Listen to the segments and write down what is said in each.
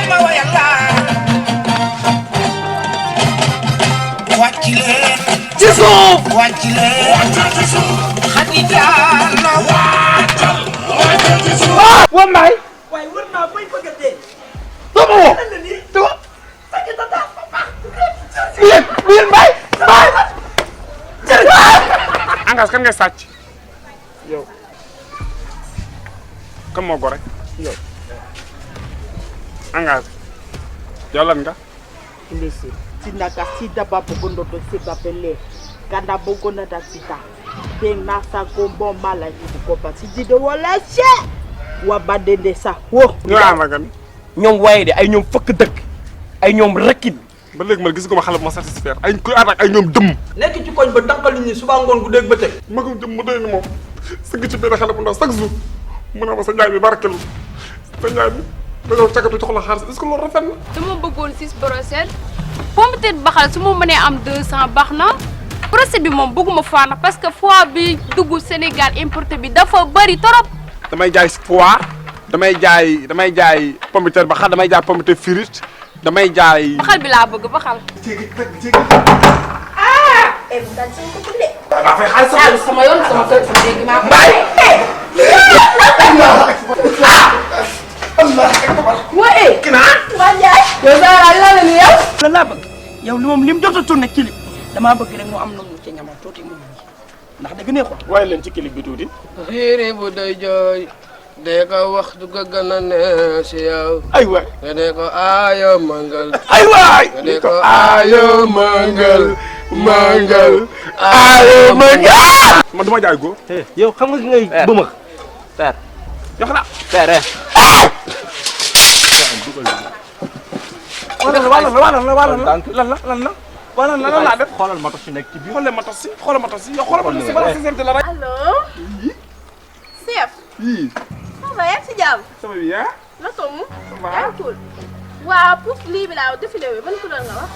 ma wayal la wàcc leen ci suuf wàcc leen ci suuf Khadija la wàccal ci suuf wa may waaye wër naa bay bëgg a dee tomo to sakki ta ta papa bien bay Angas kan ngay sàcc yow kan moo gore yow Angas yow lan nga Mbese tinaka sida babu gondo se babele kanda bogona da sida den nasa gombo mala ko bati jide wala che wa badende sa wo ñu amagan ñoom waye de ay ñoom fëkk dëkk ay ñoom rekkin ba léegi man gis nga ma xale bu ma satisfaire ay kuy ànd ak ay ñoom dëmm nekk ci koñ ba dankal nit ñi suba ngoon gu dégg ba teg magum jëm mu doy ni moom sëgg ci benn xale bu ndaw chaque jour mu ne ma sa njaay bi barkelu sa njaay bi dañoo cagatu jox la xaalis est-ce que loolu rafet na dama bëggoon 6 brochettes pomme de terre baxal su ma mënee am 200 baax na procès bi moom bëgguma faana parce que foie bi dugg Sénégal importé bi dafa bëri trop. damay jaay foie damay jaay pomme de terre ba xal damay jaay pomme de terre frite damay jaay baxal bi laa bëgg baxal. eh bu daal sama ko de. daa fay xaalis sama yoon sama kër gi léegi maa ko. waaye. waa Ndiaye. yow Zara lan la ni yow. lan laa bëgg yow li moom lim jot a tourné clip damaa bëgg rek mu am na mu ci ñamal tuuti mu ndax dëgg neexul. waaye leen ci clip bi tuuti xiiri bu day jooy dee ko wax du ko gën a neex si yow ay waay nga dee ko aayo mangal ay waay nga dee ko aayo mangal aayo mangal man duma jaay góor yow xam nga ngay bëma père jox la père lan la laa def xoolal ma ci nekk ci biir xoolal ma tas si xoolal ma tas si yow xoolal ma tas si bala sincérité la rek allo. chef. yii ça va yaa ngi si jàmm. sama bi yaa na tomu. va. yaa ngi cool. waaw pour lii bi laa défilé bi ban couleur nga wax.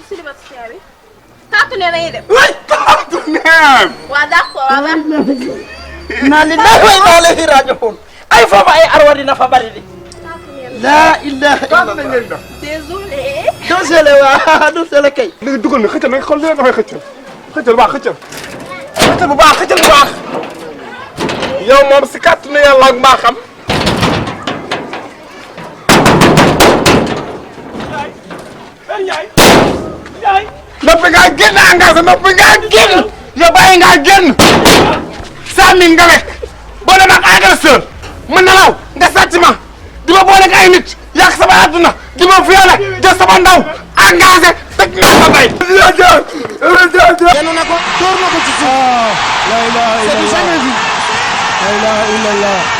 célibataire bi. taatu ne la ñuy def. way taatu neem waaw d'accord waaw waaw. naa li naa way naa la rajo ay foofu ay arwa dina fa bari di. taatu ne la. laa ilaha taatu nañ leen def désolé. dosele waa dosele kay. léegi dugal na xëccal nag xool leen dafay xëccal bu baax xëccal bu baax yow moom si kàttanu yàlla ak mbaaxam noppi ngaa génn engagé noppi ngaa génn yow bàyyi ngaa génn 100000 nga lekk boo dem ak agresseur ma nelaw nga sàcc ma di ma boole ak ay nit yàq sama àdduna di ma violé jël sama ndaw engagé teg naa sa bay. yenu na ko door na ko ci suuf. la ilaha illallah. la ilaha illallah.